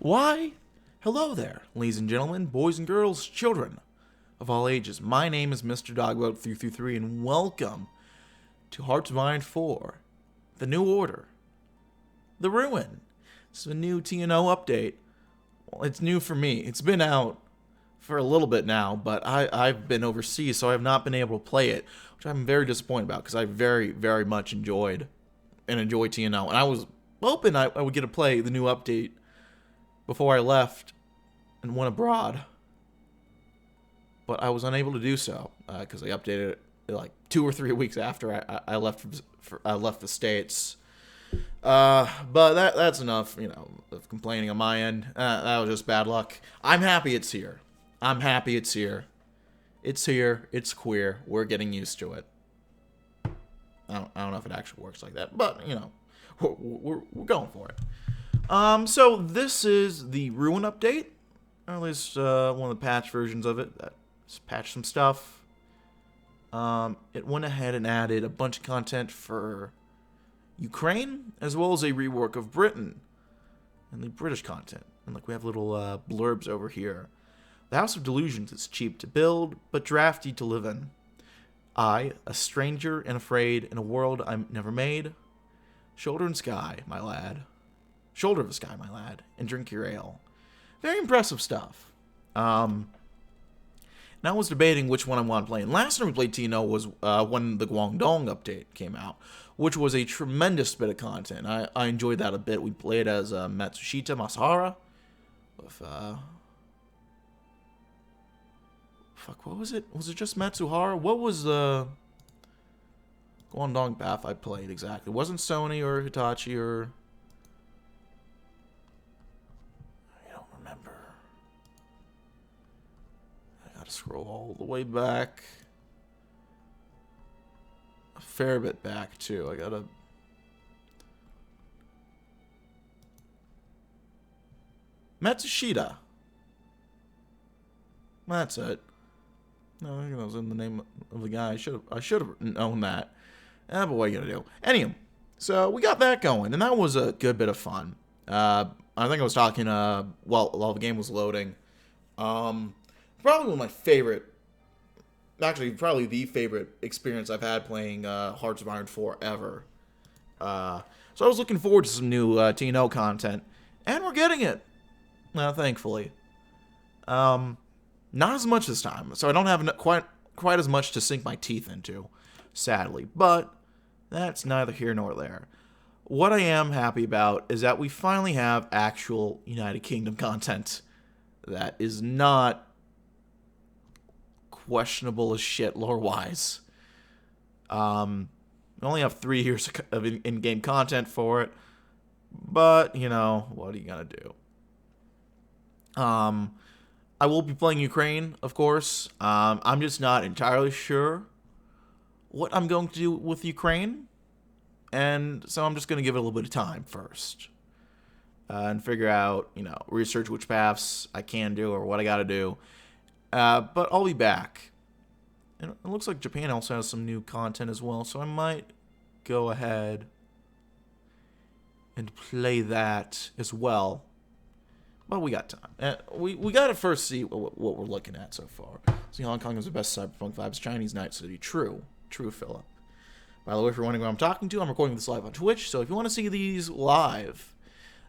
Why, hello there, ladies and gentlemen, boys and girls, children of all ages. My name is Mr. Dogboat333, and welcome to Hearts of Iron 4, The New Order, The Ruin. This is a new TNO update. Well, it's new for me. It's been out for a little bit now, but I've been overseas, so I have not been able to play it, which I'm very disappointed about, because I very much enjoy TNO, and I was hoping I would get to play the new update before I left and went abroad, but I was unable to do so because they updated it like 2 or 3 weeks after I left the States. But that's enough, of complaining on my end. That was just bad luck. I'm happy it's here. It's here. It's queer. We're getting used to it. I don't know if it actually works like that, but we're going for it. So this is the Ruin update, or at least one of the patch versions of it that's patched some stuff. It went ahead and added a bunch of content for Ukraine, as well as a rework of Britain and the British content. And we have little blurbs over here. The House of Delusions is cheap to build, but drafty to live in. I, a stranger and afraid in a world I'm never made. Shoulder of a sky, my lad, and drink your ale. Very impressive stuff. Now I was debating which one I want to play. And last time we played TNO was when the Guangdong update came out, which was a tremendous bit of content. I enjoyed that a bit. We played as Matsushita Masahara with what was it? Was it just Matsuhara? What was the Guangdong path I played exactly? It wasn't Sony or Hitachi or... I don't remember. I gotta scroll all the way back. A fair bit back, too. I gotta... Matsushita. That's it. No, I think that was in the name of the guy. I should have known that. But what are you gonna do? Anyway, so we got that going, and that was a good bit of fun. I think I was talking while the game was loading. Probably one of my favorite, actually probably the favorite experience I've had playing Hearts of Iron 4 ever. So I was looking forward to some new TNO content, and we're getting it. Thankfully. Not as much this time, so I don't have quite as much to sink my teeth into, sadly. But that's neither here nor there. What I am happy about is that we finally have actual United Kingdom content that is not questionable as shit lore-wise. We only have 3 years of in-game content for it, but, what are you gonna do? I will be playing Ukraine, of course. I'm just not entirely sure what I'm going to do with Ukraine. And so I'm just going to give it a little bit of time first. And figure out, research which paths I can do or what I got to do. But I'll be back. And it looks like Japan also has some new content as well. So I might go ahead and play that as well. But we got time. We got to first see what we're looking at so far. See, Hong Kong is the best cyberpunk vibes. Chinese Night City. True, Philip. By the way, if you're wondering who I'm talking to, I'm recording this live on Twitch. So if you want to see these live,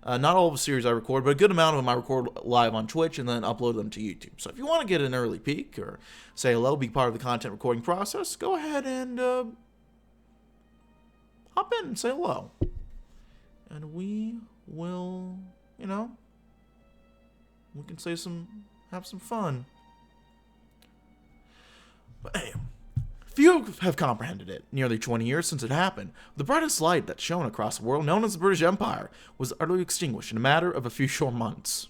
not all of the series I record, but a good amount of them I record live on Twitch and then upload them to YouTube. So if you want to get an early peek or say hello, be part of the content recording process, go ahead and hop in and say hello. And we will, we can have some fun. But anyway, few have comprehended it. Nearly 20 years since it happened, the brightest light that shone across the world, known as the British Empire, was utterly extinguished in a matter of a few short months.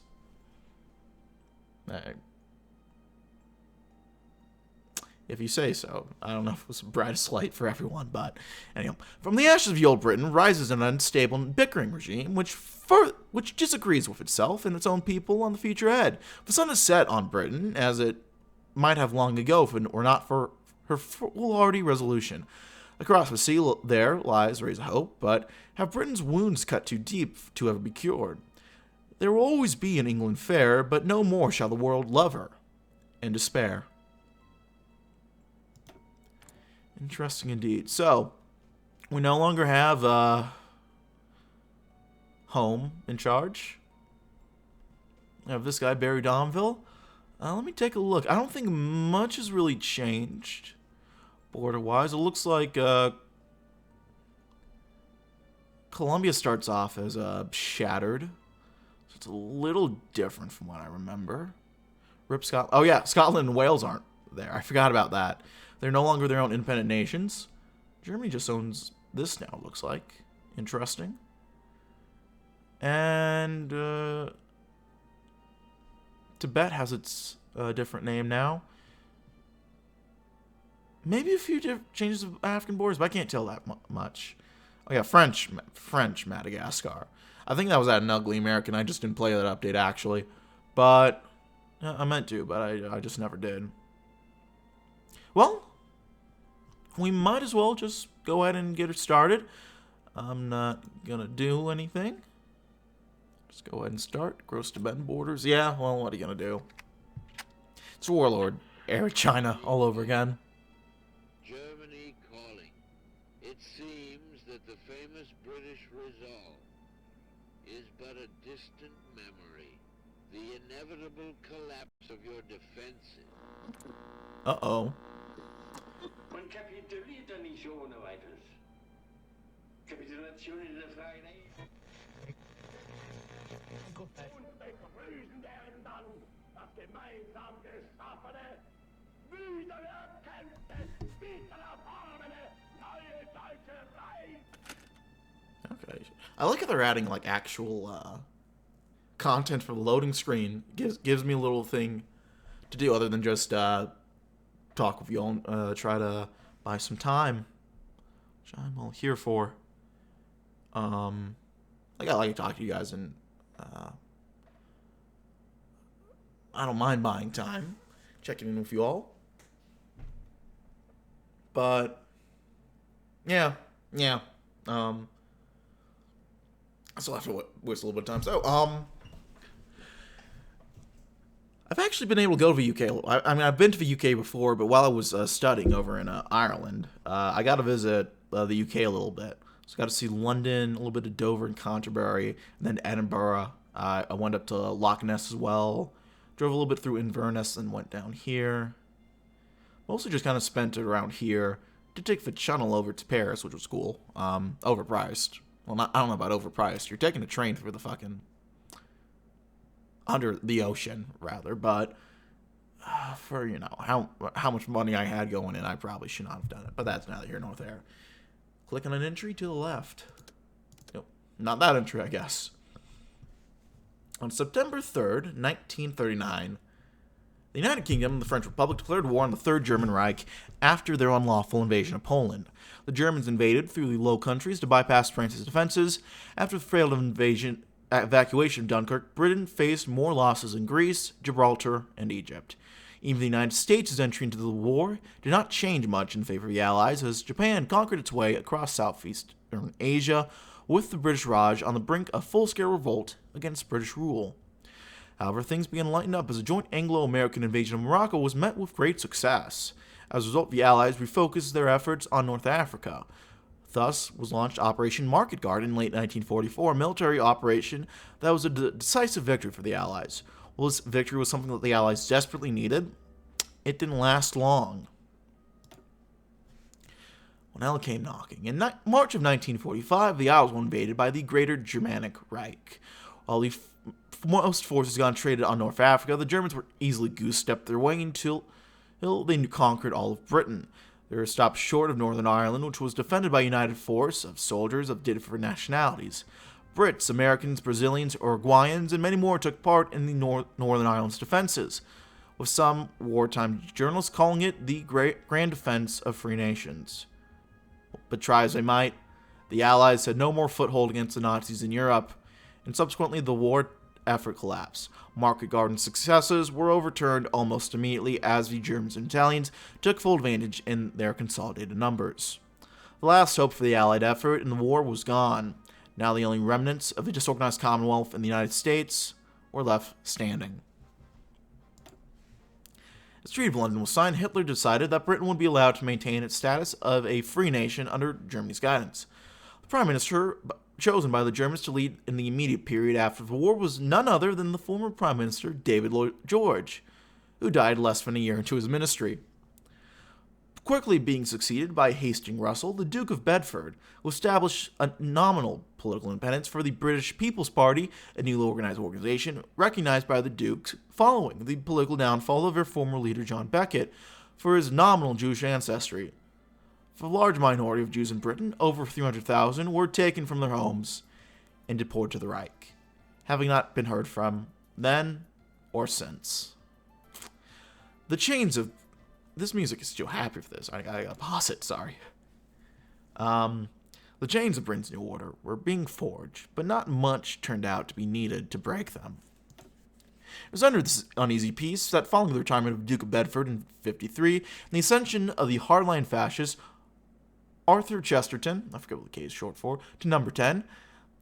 If you say so. I don't know if it was the brightest light for everyone, but anyway. From the ashes of the old Britain rises an unstable and bickering regime which disagrees with itself and its own people on the future ahead. The sun is set on Britain, as it might have long ago if it were not for her foolhardy resolution. Across the sea there lies rays of hope, but have Britain's wounds cut too deep to ever be cured? There will always be an England fair, but no more shall the world love her in despair. Interesting indeed. So, we no longer have Home in charge. We have this guy, Barry Domville. Let me take a look. I don't think much has really changed border-wise. It looks like Colombia starts off as shattered. So it's a little different from what I remember. Rip Scotland. Oh yeah, Scotland and Wales aren't there. I forgot about that. They're no longer their own independent nations. Germany just owns this now, it looks like. Interesting. And Tibet has its different name now. Maybe a few changes of African borders, but I can't tell that much. Oh yeah, French Madagascar. I think that was at an ugly American. I just didn't play that update actually, but I meant to, but I just never did. Well, we might as well just go ahead and get it started. I'm not gonna do anything. Just go ahead and start. Gross Tibetan borders. Yeah, well, what are you gonna do? It's Warlord era China all over again. Germany calling. It seems that the famous British resolve is but a distant memory. The inevitable collapse of your defenses. Uh-oh. Man kapituliert niet zo ohne weiteres. Kapitulation in der Frage. Okay. I like how they're adding like actual content for the loading screen. Gives me a little thing to do other than just talk with you all, try to buy some time, which I'm all here for. Like I like to talk to you guys, and I don't mind buying time, checking in with you all. But yeah. I still have to waste a little bit of time. So I've actually been able to go to the UK. I mean, I've been to the UK before, but while I was studying over in Ireland, I got to visit the UK a little bit. So I got to see London, a little bit of Dover and Canterbury, and then Edinburgh. I went up to Loch Ness as well. Drove a little bit through Inverness and went down here. Mostly just kind of spent it around here. Did take the channel over to Paris, which was cool. Overpriced. Well, I don't know about overpriced. You're taking a train through the fucking... under the ocean, rather, but for, you know, how much money I had going in, I probably should not have done it, but that's neither here nor there. Click on an entry to the left. Nope, not that entry, I guess. On September 3rd, 1939, the United Kingdom and the French Republic declared war on the Third German Reich after their unlawful invasion of Poland. The Germans invaded through the Low Countries to bypass France's defenses. After the failed evacuation of Dunkirk, Britain faced more losses in Greece, Gibraltar, and Egypt. Even the United States' entry into the war did not change much in favor of the Allies, as Japan conquered its way across southeastern Asia, with the British Raj on the brink of full-scale revolt against British rule. However, things began to lighten up as a joint Anglo-American invasion of Morocco was met with great success. As a result, the Allies refocused their efforts on North Africa. Thus was launched Operation Market Guard in late 1944, a military operation that was a decisive victory for the Allies. While this victory was something that the Allies desperately needed, it didn't last long. When hell came knocking. In March of 1945, the Isles were invaded by the Greater Germanic Reich. While most forces concentrated on North Africa, the Germans were easily goose-stepped their way until they conquered all of Britain. They were stopped short of Northern Ireland, which was defended by a united force of soldiers of different nationalities. Brits, Americans, Brazilians, Uruguayans, and many more took part in the Northern Ireland's defenses, with some wartime journalists calling it the grand defense of free nations. But try as they might, the Allies had no more foothold against the Nazis in Europe, and subsequently the war effort collapsed. Market Garden's successes were overturned almost immediately as the Germans and Italians took full advantage in their consolidated numbers. The last hope for the Allied effort in the war was gone. Now the only remnants of the disorganized Commonwealth in the United States were left standing. As the Treaty of London was signed, Hitler decided that Britain would be allowed to maintain its status of a free nation under Germany's guidance. The Prime Minister chosen by the Germans to lead in the immediate period after the war was none other than the former Prime Minister David Lloyd George, who died less than a year into his ministry. Quickly being succeeded by Hastings Russell, the Duke of Bedford, who established a nominal political independence for the British People's Party, a newly organized organization recognized by the Dukes following the political downfall of their former leader John Becket for his nominal Jewish ancestry. For a large minority of Jews in Britain, over 300,000 were taken from their homes and deported to the Reich, having not been heard from then or since. The chains of... This music is too happy for this. I gotta pause it, sorry. The chains of Britain's new order were being forged, but not much turned out to be needed to break them. It was under this uneasy peace that following the retirement of the Duke of Bedford in 1953 and the ascension of the hardline fascist Arthur Chesterton, I forget what the K is short for, to number 10,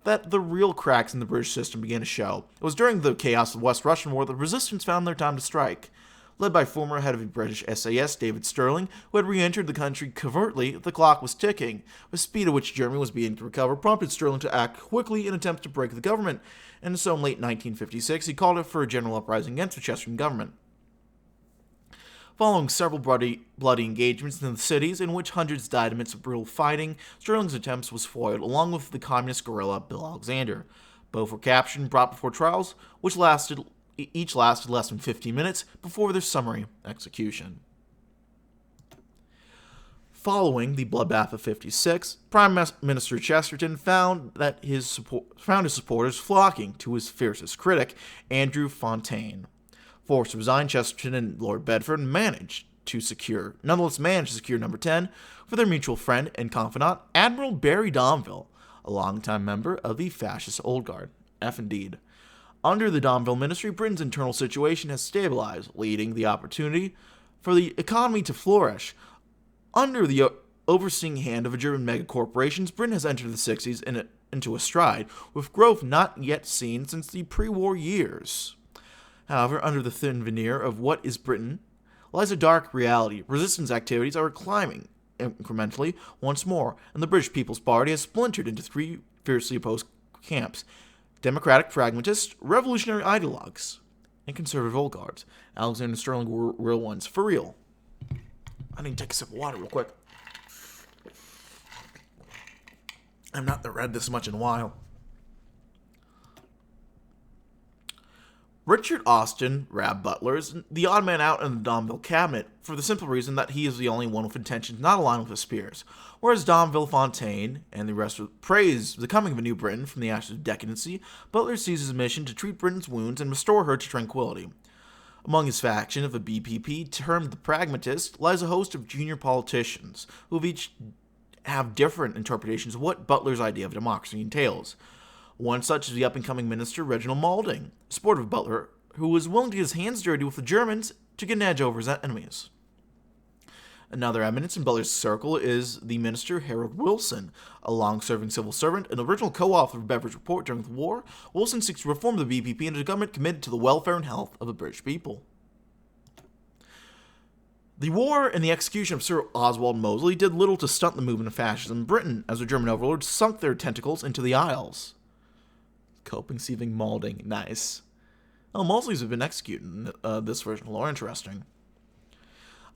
that the real cracks in the British system began to show. It was during the chaos of the West Russian War that resistance found their time to strike. Led by former head of the British SAS David Stirling, who had re-entered the country covertly, the clock was ticking. The speed at which Germany was beginning to recover prompted Stirling to act quickly in attempts to break the government, and so in late 1956 he called for a general uprising against the Chesterton government. Following several bloody engagements in the cities in which hundreds died amidst brutal fighting, Stirling's attempts was foiled along with the communist guerrilla Bill Alexander. Both were captured and brought before trials, which each lasted less than 15 minutes before their summary execution. Following the bloodbath of 1956, Prime Minister Chesterton found his supporters flocking to his fiercest critic, Andrew Fontaine. Forced to resign, Chesterton and Lord Bedford nonetheless managed to secure number 10 for their mutual friend and confidant, Admiral Barry Domville, a longtime member of the fascist Old Guard. Indeed. Under the Domville ministry, Britain's internal situation has stabilized, leading the opportunity for the economy to flourish. Under the overseeing hand of a German megacorporations, Britain has entered the 60s into a stride, with growth not yet seen since the pre-war years. However, under the thin veneer of what is Britain lies a dark reality. Resistance activities are climbing incrementally once more, and the British People's Party has splintered into three fiercely opposed camps: democratic pragmatists, revolutionary ideologues, and conservative old guards. Alexander and Stirling were real ones, for real. I need to take a sip of water real quick. I've not read this much in a while. Richard Austin, Rab Butler, is the odd man out in the Domville cabinet for the simple reason that he is the only one with intentions not aligned with his peers. Whereas Domville, Fontaine, and the rest praise the coming of a new Britain from the ashes of decadency, Butler sees his mission to treat Britain's wounds and restore her to tranquility. Among his faction of the BPP, termed the Pragmatists, lies a host of junior politicians who each have different interpretations of what Butler's idea of democracy entails. One such is the up-and-coming minister Reginald Malding, a supporter of Butler, who was willing to get his hands dirty with the Germans to get an edge over his enemies. Another eminence in Butler's circle is the minister Harold Wilson, a long-serving civil servant and original co-author of Beveridge's report during the war. Wilson seeks to reform the BPP into a government committed to the welfare and health of the British people. The war and the execution of Sir Oswald Mosley did little to stunt the movement of fascism in Britain, as the German overlords sunk their tentacles into the Isles. Coping, seething, Malding. Nice. Oh, Mosley's have been executed in this version of lore. Interesting.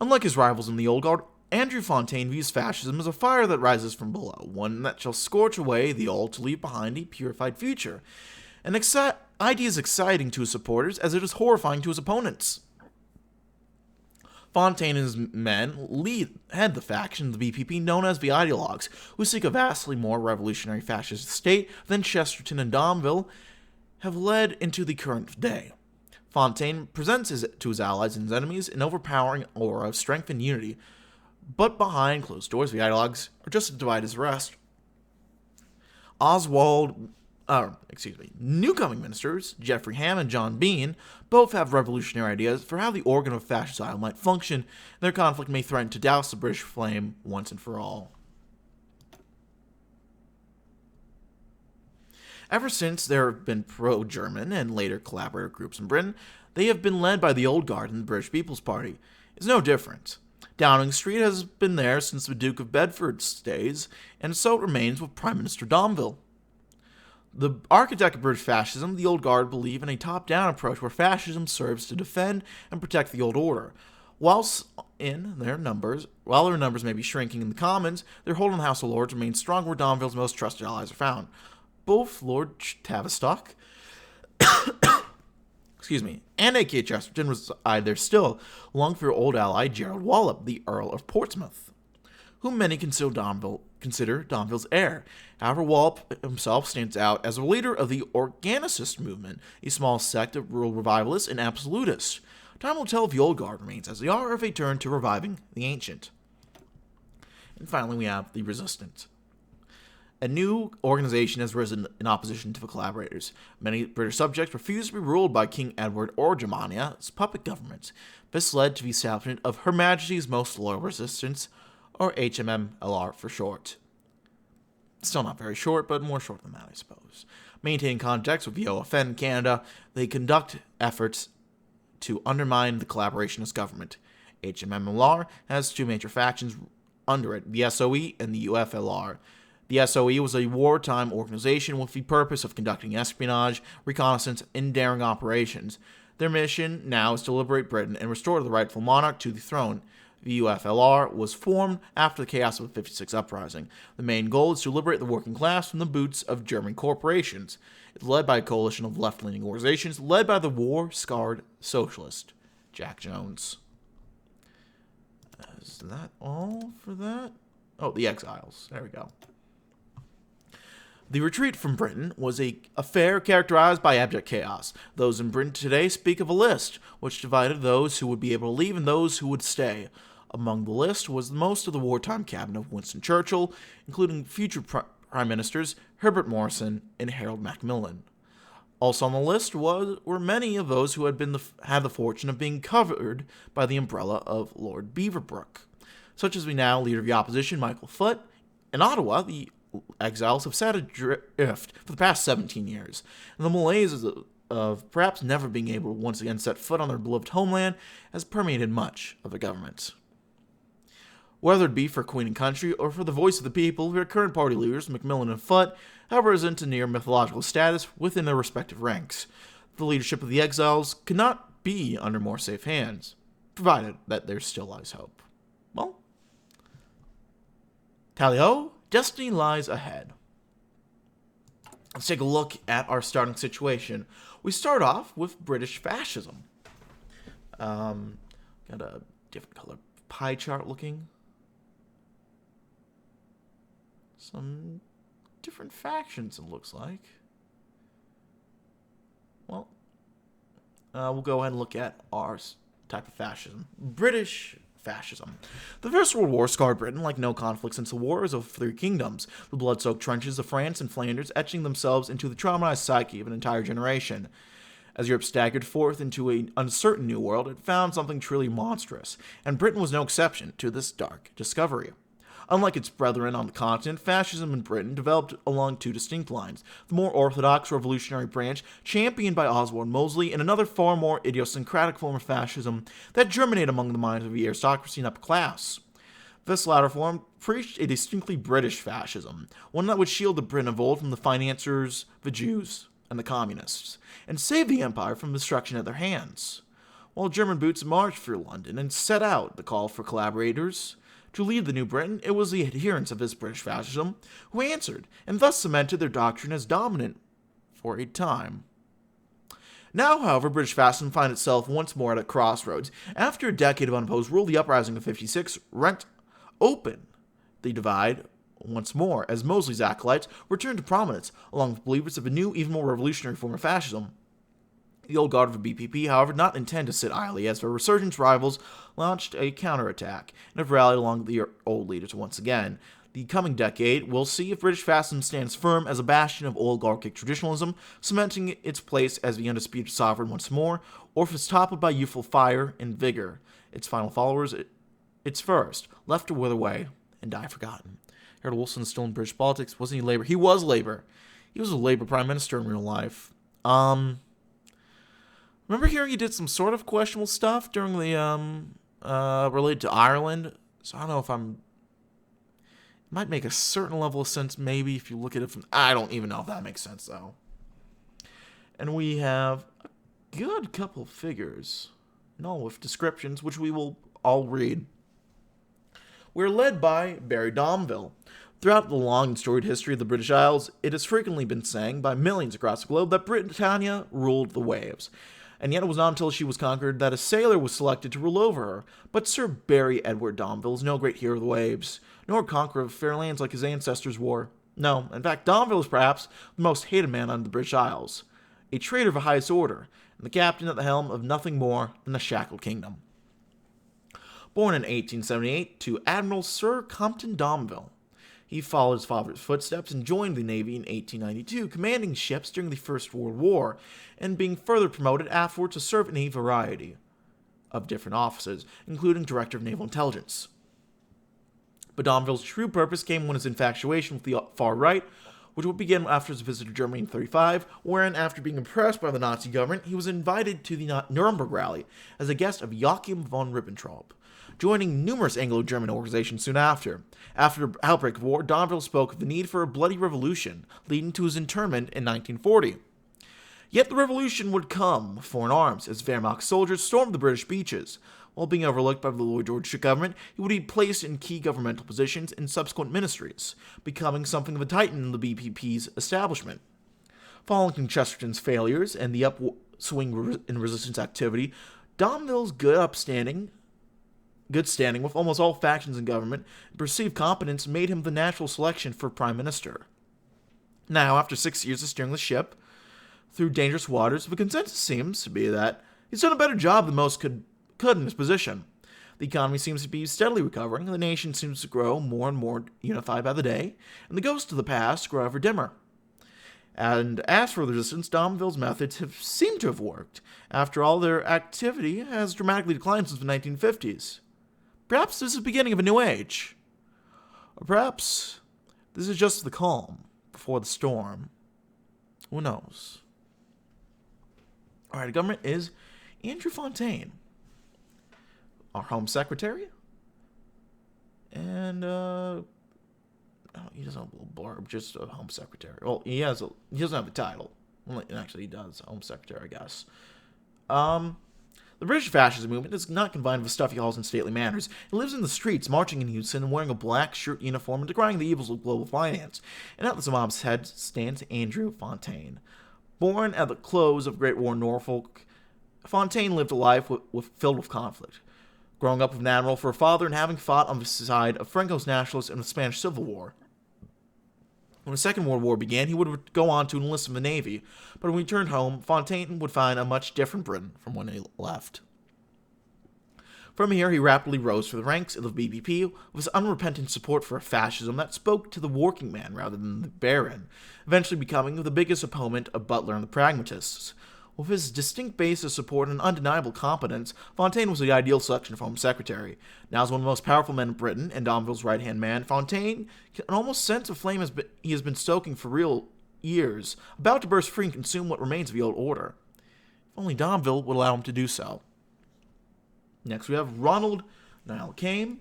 Unlike his rivals in the Old Guard, Andrew Fontaine views fascism as a fire that rises from below, one that shall scorch away the old to leave behind a purified future. An idea is exciting to his supporters as it is horrifying to his opponents. Fontaine and his men head the faction of the BPP known as the Ideologues, who seek a vastly more revolutionary fascist state than Chesterton and Domville have led into the current day. Fontaine presents to his allies and his enemies an overpowering aura of strength and unity, but behind closed doors, the Ideologues are just as divided as the rest. Newcoming ministers, Geoffrey Ham and John Bean, both have revolutionary ideas for how the organ of fascist style might function, and their conflict may threaten to douse the British flame once and for all. Ever since there have been pro-German and later collaborator groups in Britain, they have been led by the Old Guard and the British People's Party. It's no different. Downing Street has been there since the Duke of Bedford's days, and so it remains with Prime Minister Domville. The architect of British fascism, the Old Guard believe in a top-down approach where fascism serves to defend and protect the old order. While their numbers may be shrinking in the Commons, their hold on the House of Lords remains strong where Domville's most trusted allies are found. Both Lord Tavistock and A.K. Chesterton reside there still, along with their old ally Gerald Wallop, the Earl of Portsmouth, whom many consider Domville's heir. However, Wallop himself stands out as a leader of the Organicist movement, a small sect of rural revivalists and absolutists. Time will tell if the Old Guard remains as they are, or if they turn to reviving the ancient. And finally, we have the Resistance. A new organization has risen in opposition to the collaborators. Many British subjects refused to be ruled by King Edward or Germania's puppet government. This led to the establishment of Her Majesty's Most Loyal Resistance, or HMMLR for short. Still not very short, but more short than that, I suppose. Maintaining contacts with the OFN in Canada, they conduct efforts to undermine the collaborationist government. HMMLR has two major factions under it, the SOE and the UFLR. The SOE was a wartime organization with the purpose of conducting espionage, reconnaissance, and daring operations. Their mission now is to liberate Britain and restore the rightful monarch to the throne. The UFLR was formed after the chaos of the 56 uprising. The main goal is to liberate the working class from the boots of German corporations. It's led by a coalition of left-leaning organizations led by the war-scarred socialist, Jack Jones. Is that all for that? Oh, the Exiles. There we go. The retreat from Britain was an affair characterized by abject chaos. Those in Britain today speak of a list, which divided those who would be able to leave and those who would stay. Among the list was most of the wartime cabinet of Winston Churchill, including future Prime Ministers Herbert Morrison and Harold Macmillan. Also on the list were many of those who had the fortune of being covered by the umbrella of Lord Beaverbrook, such as the now leader of the opposition, Michael Foot. In Ottawa, the exiles have sat adrift for the past 17 years, and the malaise of perhaps never being able to once again set foot on their beloved homeland has permeated much of the government. Whether it be for Queen and Country or for the voice of the people, their current party leaders, Macmillan and Foot, have risen to near mythological status within their respective ranks. The leadership of the exiles cannot be under more safe hands, provided that there still lies hope. Well, tally-ho, destiny lies ahead. Let's take a look at our starting situation. We start off with British fascism. Got a different color pie chart looking. Some different factions, it looks like. Well, we'll go ahead and look at our type of fascism. British fascism. The First World War scarred Britain like no conflict since the Wars of Three Kingdoms, the blood-soaked trenches of France and Flanders etching themselves into the traumatized psyche of an entire generation. As Europe staggered forth into an uncertain new world, it found something truly monstrous, and Britain was no exception to this dark discovery. Unlike its brethren on the continent, fascism in Britain developed along two distinct lines: the more orthodox revolutionary branch, championed by Oswald Mosley, and another far more idiosyncratic form of fascism that germinated among the minds of the aristocracy and upper class. This latter form preached a distinctly British fascism, one that would shield the Britain of old from the financiers, the Jews, and the communists, and save the empire from destruction at their hands. While German boots marched through London and set out the call for collaborators to lead the new Britain, it was the adherents of this British fascism who answered, and thus cemented their doctrine as dominant for a time. Now, however, British fascism finds itself once more at a crossroads. After a decade of unopposed rule, the uprising of 56 rent open the divide once more, as Mosley's acolytes returned to prominence, along with believers of a new, even more revolutionary form of fascism. The Old Guard of the BPP, however, did not intend to sit idly, as their resurgent rivals launched a counterattack and have rallied along the old leaders once again. The coming decade will see if British fascism stands firm as a bastion of oligarchic traditionalism, cementing its place as the undisputed sovereign once more, or if it's toppled by youthful fire and vigor. Its final followers, its first, left to wither away and die forgotten. Harold Wilson is still in British politics. Wasn't he Labour? He was Labour. He was a Labour Prime Minister in real life. Remember hearing he did some sort of questionable stuff during the, related to Ireland? So I don't know if it might make a certain level of sense, maybe, if you look at it from... I don't even know if that makes sense, though. And we have a good couple of figures, and all with descriptions, which we will all read. We're led by Barry Domville. Throughout the long and storied history of the British Isles, it has frequently been sang by millions across the globe that Britannia ruled the waves. And yet it was not until she was conquered that a sailor was selected to rule over her. But Sir Barry Edward Domville is no great hero of the waves, nor conqueror of fair lands like his ancestors were. No, in fact, Domville is perhaps the most hated man on the British Isles, a traitor of the highest order, and the captain at the helm of nothing more than the shackled kingdom. Born in 1878 to Admiral Sir Compton Domville, he followed his father's footsteps and joined the Navy in 1892, commanding ships during the First World War, and being further promoted afterwards to serve in a variety of different offices, including Director of Naval Intelligence. But Domville's true purpose came when his infatuation with the far right, which would begin after his visit to Germany in 1935, wherein, after being impressed by the Nazi government, he was invited to the Nuremberg rally as a guest of Joachim von Ribbentrop, joining numerous Anglo-German organizations soon after. After the outbreak of war, Domville spoke of the need for a bloody revolution, leading to his internment in 1940. Yet the revolution would come with foreign arms, as Wehrmacht soldiers stormed the British beaches. While being overlooked by the Lloyd George government, he would be placed in key governmental positions in subsequent ministries, becoming something of a titan in the BPP's establishment. Following Chesterton's failures and the upswing in resistance activity, Domville's good standing with almost all factions in government and perceived competence made him the natural selection for prime minister. Now, after 6 years of steering the ship through dangerous waters, the consensus seems to be that he's done a better job than most could in his position. The economy seems to be steadily recovering, and the nation seems to grow more and more unified by the day, and the ghosts of the past grow ever dimmer. And as for the resistance, Domville's methods have seemed to have worked. After all, their activity has dramatically declined since the 1950s. Perhaps this is the beginning of a new age. Or perhaps this is just the calm before the storm. Who knows? Alright, the government is Andrew Fontaine, our Home Secretary. And, he doesn't have a little blurb, just a Home Secretary. Well, he doesn't have a title. Well, actually, he does. Home Secretary, I guess. The British fascism movement is not confined with stuffy halls and stately manners. It lives in the streets, marching in unison and wearing a black shirt uniform and decrying the evils of global finance. And at the mob's head stands Andrew Fontaine. Born at the close of Great War in Norfolk, Fontaine lived a life filled with conflict. Growing up with an admiral for a father and having fought on the side of Franco's nationalists in the Spanish Civil War. When the Second World War began, he would go on to enlist in the Navy, but when he returned home, Fontaine would find a much different Britain from when he left. From here, he rapidly rose through the ranks of the BPP with his unrepentant support for a fascism that spoke to the working man rather than the baron, eventually becoming the biggest opponent of Butler and the Pragmatists. With his distinct base of support and undeniable competence, Fontaine was the ideal selection for Home Secretary. Now as one of the most powerful men in Britain and Domville's right-hand man, Fontaine can almost sense a flame he has been stoking for real years, about to burst free and consume what remains of the old order. If only Domville would allow him to do so. Next we have Ronald Niall Cain.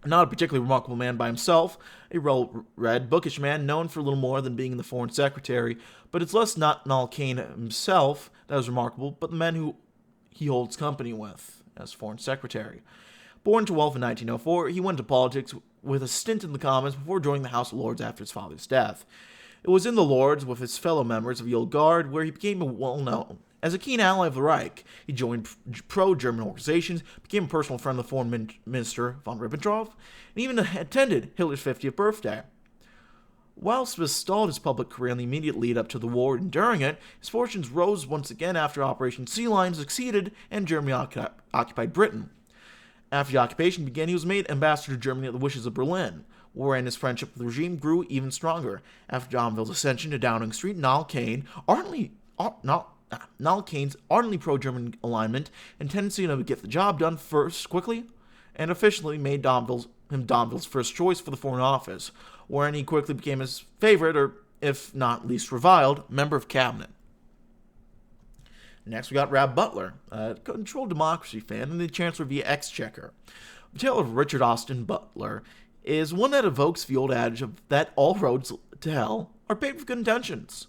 Not a particularly remarkable man by himself, a well-read, bookish man known for little more than being the Foreign Secretary, but it's less not Niall Cain himself that is remarkable, but the men who he holds company with as Foreign Secretary. Born to wealth in 1904, he went into politics with a stint in the Commons before joining the House of Lords after his father's death. It was in the Lords with his fellow members of the Old Guard where he became well-known. As a keen ally of the Reich, he joined pro-German organizations, became a personal friend of the Foreign Minister von Ribbentrop, and even attended Hitler's 50th birthday. Whilst this stalled his public career in the immediate lead-up to the war and during it, his fortunes rose once again after Operation Sea Lion succeeded and Germany occupied Britain. After the occupation began, he was made ambassador to Germany at the wishes of Berlin, wherein his friendship with the regime grew even stronger. After Domville's ascension to Downing Street, Niall Cain's ardently pro-German alignment and tendency to get the job done first quickly and efficiently made him Domville's first choice for the Foreign Office, wherein he quickly became his favorite, or if not least reviled, member of cabinet. Next, we got Rab Butler, a controlled democracy fan and the Chancellor of the Exchequer. The tale of Richard Austin Butler is one that evokes the old adage of that all roads to hell are paved with good intentions.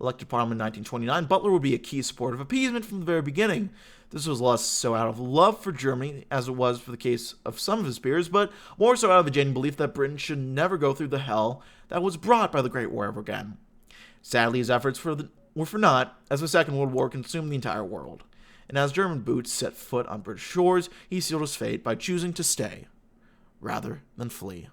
Elected to Parliament in 1929, Butler would be a key supporter of appeasement from the very beginning. This was less so out of love for Germany, as it was for the case of some of his peers, but more so out of the genuine belief that Britain should never go through the hell that was brought by the Great War ever again. Sadly, his efforts were for naught, as the Second World War consumed the entire world. And as German boots set foot on British shores, he sealed his fate by choosing to stay, rather than flee.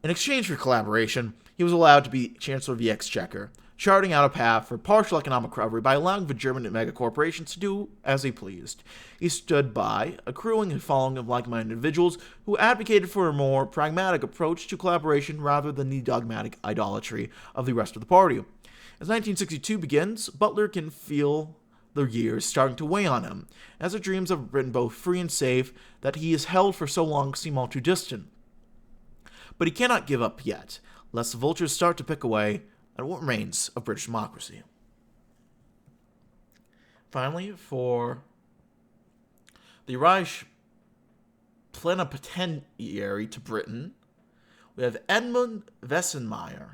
In exchange for collaboration, he was allowed to be Chancellor of the Exchequer, charting out a path for partial economic recovery by allowing the German megacorporations to do as they pleased. He stood by, accruing a following of like-minded individuals who advocated for a more pragmatic approach to collaboration rather than the dogmatic idolatry of the rest of the party. As 1962 begins, Butler can feel the years starting to weigh on him, as the dreams of Britain both free and safe that he has held for so long seem all too distant. But he cannot give up yet, lest the vultures start to pick away at what remains of British democracy. Finally, for the Reich plenipotentiary to Britain, we have Edmund Wessenmeyer.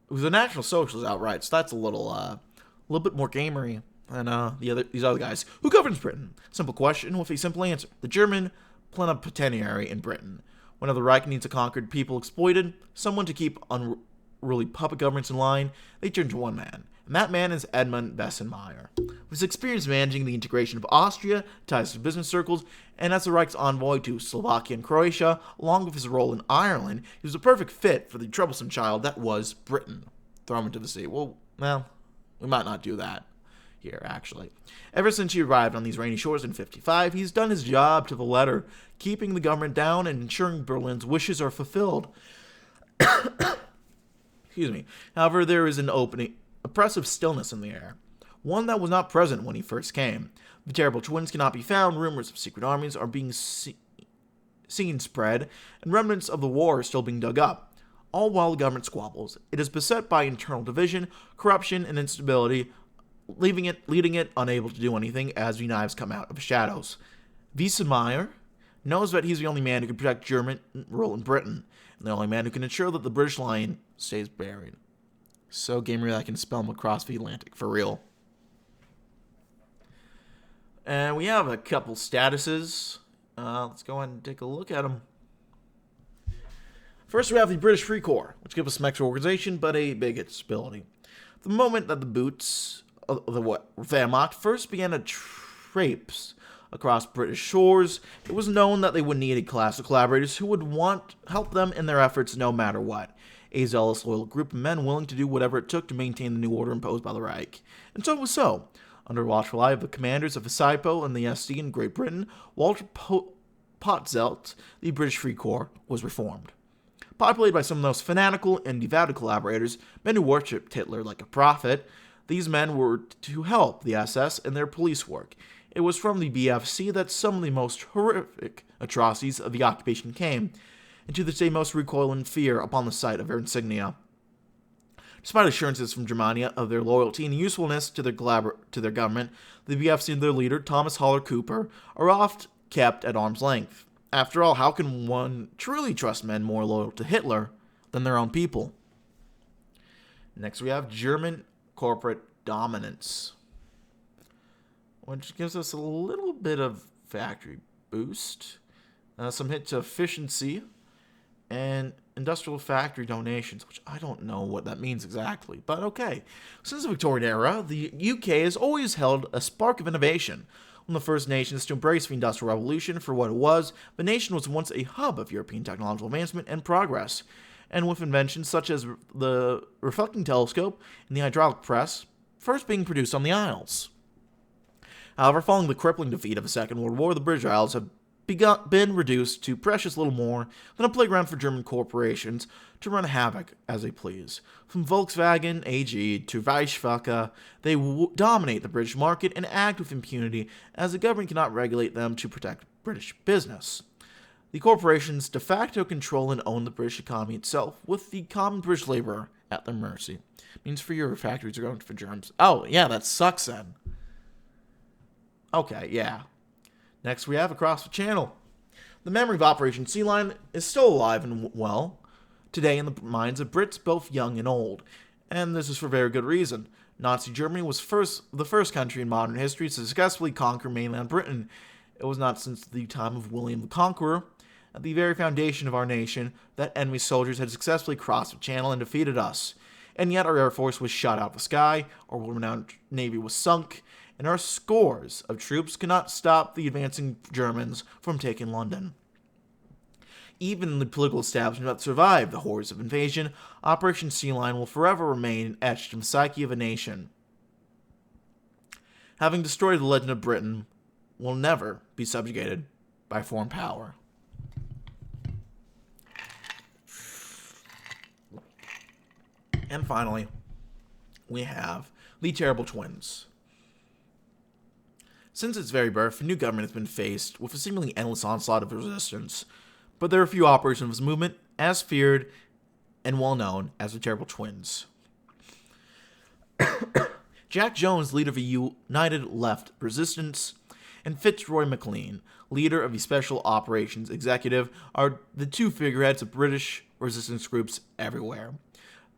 Who's a National Socialist outright, so that's a little bit more gamery than these other guys. Who governs Britain? Simple question with a simple answer. The German plenipotentiary in Britain. Whenever the Reich needs a conquered people exploited, someone to keep unruly puppet governments in line, they turn to one man, and that man is Edmund Wessenmeyer. With his experience managing the integration of Austria, ties to business circles, and as the Reich's envoy to Slovakia and Croatia, along with his role in Ireland, he was a perfect fit for the troublesome child that was Britain. Throw him into the sea. Well, we might not do that here, actually. Ever since he arrived on these rainy shores in 1955, he's done his job to the letter, keeping the government down and ensuring Berlin's wishes are fulfilled. Excuse me. However, there is an oppressive stillness in the air, one that was not present when he first came. The terrible twins cannot be found, rumors of secret armies are being seen spread, and remnants of the war are still being dug up. All while the government squabbles. It is beset by internal division, corruption, and instability, leading it unable to do anything as the knives come out of the shadows. Wessenmeyer knows that he's the only man who can protect German rule in Britain, and the only man who can ensure that the British line stays buried. So gamer that I can spell him across the Atlantic, for real. And we have a couple statuses. Let's go ahead and take a look at them. First, we have the British Free Corps, which gives us some extra organization, but a big instability. The moment that the boots of the Wehrmacht first began to traipse across British shores, it was known that they would need a class of collaborators who would help them in their efforts no matter what. A zealous, loyal group of men willing to do whatever it took to maintain the new order imposed by the Reich. And so it was so. Under watchful eye of the commanders of the SIPO and the SD in Great Britain, Walter Potzelt, the British Free Corps, was reformed. Populated by some of the most fanatical and devoted collaborators, men who worshipped Hitler like a prophet, these men were to help the SS in their police work. It was from the BFC that some of the most horrific atrocities of the occupation came, and to this day most recoil in fear upon the sight of their insignia. Despite assurances from Germania of their loyalty and usefulness to their government, the BFC and their leader, Thomas Haller Cooper, are oft kept at arm's length. After all, how can one truly trust men more loyal to Hitler than their own people? Next, we have German corporate dominance, which gives us a little bit of factory boost, some hit to efficiency, and industrial factory donations, which I don't know what that means exactly, but okay. Since the Victorian era, the UK has always held a spark of innovation. One of the first nations to embrace the Industrial Revolution for what it was, the nation was once a hub of European technological advancement and progress, and with inventions such as the reflecting telescope and the hydraulic press, first being produced on the Isles. However, following the crippling defeat of the Second World War, the British Isles have been reduced to precious little more than a playground for German corporations to run havoc as they please. From Volkswagen AG to Reichswerke, they dominate the British market and act with impunity as the government cannot regulate them to protect British business. The corporations de facto control and own the British economy itself, with the common British laborer at their mercy. Means fewer factories are going for germs. Oh, yeah, that sucks then. Okay, yeah. Next we have across the channel. The memory of Operation Sea Lion is still alive and well today in the minds of Brits both young and old, and this is for very good reason. Nazi Germany was the first country in modern history to successfully conquer mainland Britain. It was not since the time of William the Conqueror, at the very foundation of our nation, that enemy soldiers had successfully crossed the channel and defeated us. And yet our Air Force was shot out of the sky, our world-renowned Navy was sunk, and our scores of troops could not stop the advancing Germans from taking London. Even the political establishment that survived the horrors of invasion, Operation Sea Lion will forever remain etched in the psyche of a nation. Having destroyed the legend of Britain, will never be subjugated by foreign power. And finally, we have the Terrible Twins. Since its very birth, the new government has been faced with a seemingly endless onslaught of resistance, but there are few operations of this movement as feared and well known as the Terrible Twins. Jack Jones, leader of the United Left Resistance, and Fitzroy MacLean, leader of the Special Operations Executive, are the two figureheads of British resistance groups everywhere.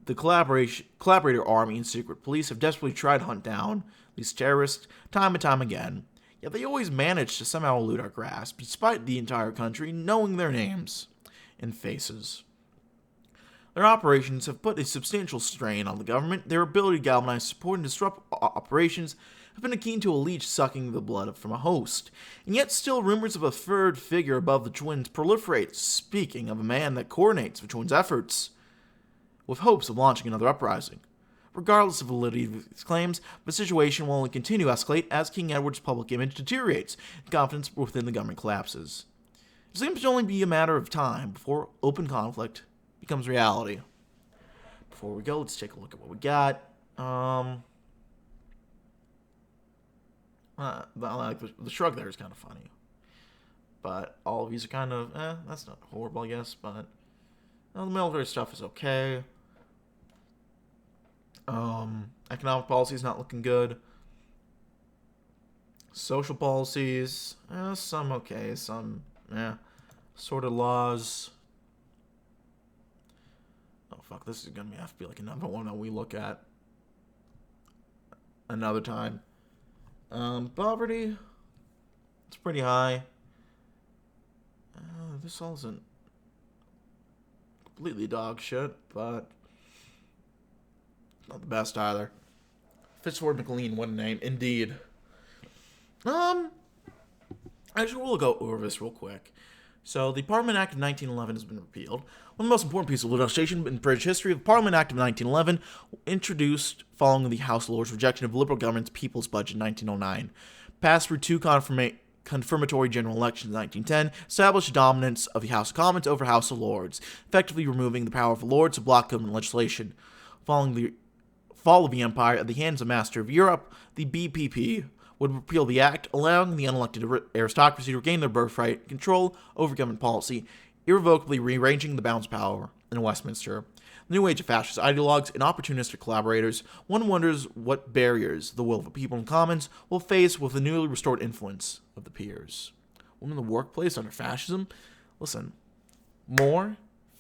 The collaborator army and secret police have desperately tried to hunt down these terrorists time and time again, yet they always manage to somehow elude our grasp, despite the entire country knowing their names and faces. Their operations have put a substantial strain on the government. Their ability to galvanize support and disrupt operations have been akin to a leech sucking the blood from a host, and yet still rumors of a third figure above the twins proliferate, speaking of a man that coordinates the twins' efforts, with hopes of launching another uprising. Regardless of the validity of these claims, the situation will only continue to escalate as King Edward's public image deteriorates and confidence within the government collapses. It seems to only be a matter of time before open conflict becomes reality. Before we go, let's take a look at what we got. The shrug there is kind of funny. But all of these are kind of, that's not horrible, I guess, but the military stuff is okay. Economic policy is not looking good. Social policies, some okay, some, sort of laws. Oh, fuck, this is going to have to be like another one that we look at another time. Poverty, it's pretty high. This all isn't completely dog shit, but not the best either. Fitzroy MacLean, what a name, indeed. Actually, we'll go over this real quick. So, the Parliament Act of 1911 has been repealed. One of the most important pieces of legislation in British history, the Parliament Act of 1911, introduced following the House of Lords' rejection of the Liberal government's People's Budget in 1909. Passed through two confirmatory general elections in 1910, established the dominance of the House of Commons over House of Lords, effectively removing the power of the Lords to block government legislation. Following the fall of the Empire at the hands of Master of Europe, the BPP would repeal the act, allowing the unelected aristocracy to regain their birthright and control over government policy, irrevocably rearranging the bounds of power in Westminster. The new age of fascist ideologues and opportunistic collaborators, one wonders what barriers the will of the people in Commons will face with the newly restored influence of the peers. Women in the workplace under fascism? Listen, more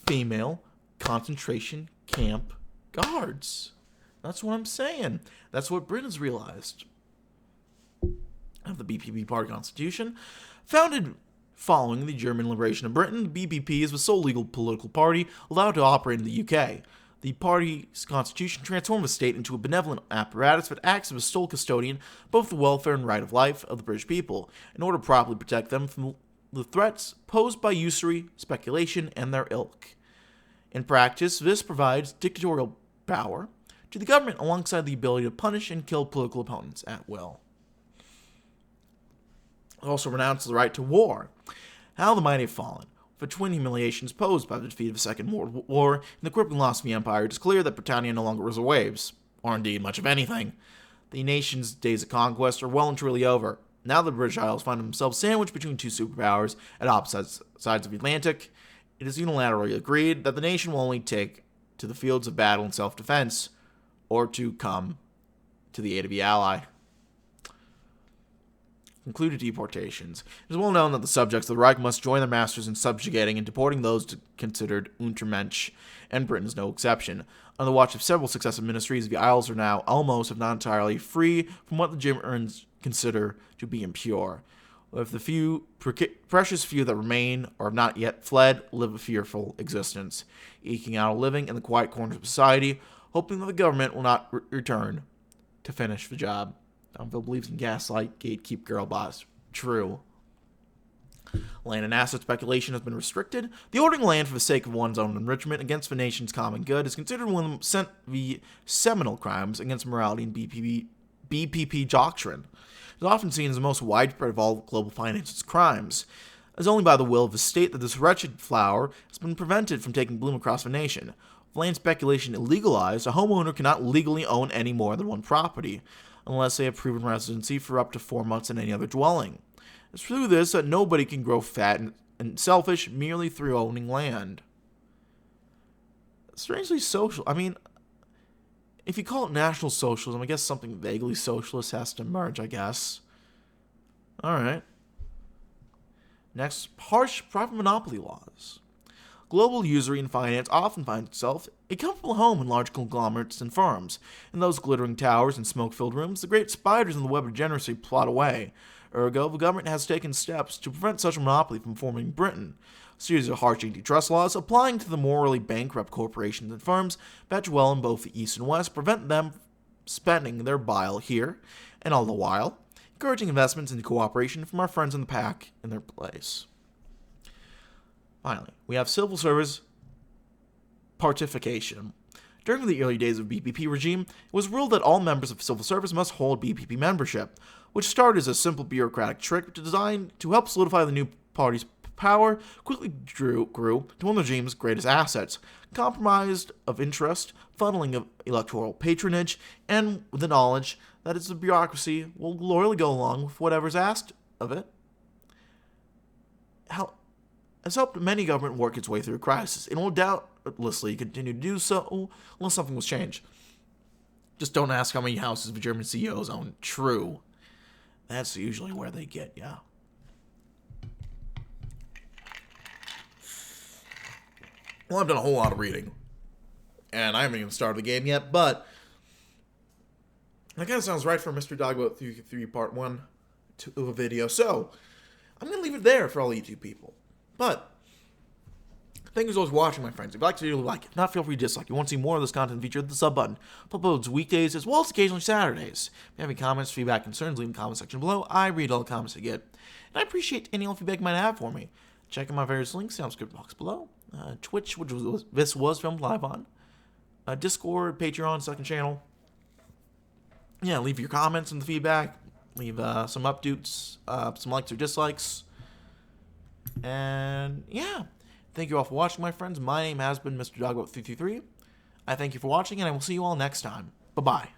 female concentration camp guards. That's what I'm saying. That's what Britain's realized. Of the BPP party constitution. Founded following the German liberation of Britain, the BPP is the sole legal political party allowed to operate in the UK. The party's constitution transformed the state into a benevolent apparatus that acts as a sole custodian of both the welfare and right of life of the British people, in order to properly protect them from the threats posed by usury, speculation, and their ilk. In practice, this provides dictatorial power to the government alongside the ability to punish and kill political opponents at will. It also renounces the right to war. How the mighty have fallen. For twin humiliations posed by the defeat of the Second World War and the crippling loss of the Empire, it is clear that Britannia no longer rules the waves, or indeed much of anything. The nation's days of conquest are well and truly over. Now the British Isles find themselves sandwiched between two superpowers at opposite sides of the Atlantic. It is unilaterally agreed that the nation will only take to the fields of battle in self-defense, or to come to the aid of the ally. Concluded deportations. It is well known that the subjects of the Reich must join their masters in subjugating and deporting those considered Untermensch, and Britain is no exception. On the watch of several successive ministries, the Isles are now almost, if not entirely, free from what the Germans consider to be impure. If the precious few that remain or have not yet fled live a fearful existence, eking out a living in the quiet corners of society, hoping that the government will not return to finish the job. Donville believes in gaslight, gatekeep, girl boss. True. Land and asset speculation has been restricted. The ordering land for the sake of one's own enrichment against the nation's common good is considered one of the seminal crimes against morality and BPP doctrine. It is often seen as the most widespread of all global finances crimes. It is only by the will of the state that this wretched flower has been prevented from taking bloom across the nation. With land speculation illegalized, a homeowner cannot legally own any more than one property, unless they have proven residency for up to 4 months in any other dwelling. It's through this that nobody can grow fat and selfish merely through owning land. Strangely social. I mean, if you call it National Socialism, I guess something vaguely socialist has to emerge, I guess. Alright. Next, harsh private monopoly laws. Global usury and finance often finds itself a comfortable home in large conglomerates and firms. In those glittering towers and smoke-filled rooms, the great spiders in the web generously plot away. Ergo, the government has taken steps to prevent such a monopoly from forming in Britain. A series of harsh antitrust laws applying to the morally bankrupt corporations and firms that dwell in both the East and West prevent them spending their bile here, and all the while, encouraging investments and cooperation from our friends in the pack in their place. Finally, we have civil service partification. During the early days of the BPP regime, it was ruled that all members of civil service must hold BPP membership, which started as a simple bureaucratic trick designed to help solidify the new party's power, quickly grew to one of the regime's greatest assets, compromised of interest, funneling of electoral patronage, and with the knowledge that its bureaucracy will loyally go along with whatever's asked of it. Has helped many government work its way through a crisis, and will doubtlessly continue to do so unless something was changed. Just don't ask how many houses the German CEOs own. True. That's usually where they get ya. Well, I've done a whole lot of reading, and I haven't even started the game yet, but that kind of sounds right for Mr. Dogboat 3 Part 1 of a video, so I'm going to leave it there for all YouTube people. But thank you as always for watching, my friends. If you'd like to like it, if not, feel free to dislike. If you want to see more of this content featured, the sub button. Uploads weekdays as well as occasionally Saturdays. If you have any comments, feedback, concerns, leave in the comment section below. I read all the comments I get, and I appreciate any feedback you might have for me. Check out my various links down in the description box below. Twitch, which this was filmed live on. Discord, Patreon, second channel. Yeah, leave your comments and the feedback. Leave some updates, some likes or dislikes. And yeah, thank you all for watching, my friends. My name has been Mr. Dogboat 333. I thank you for watching, and I will see you all next time. Bye-bye.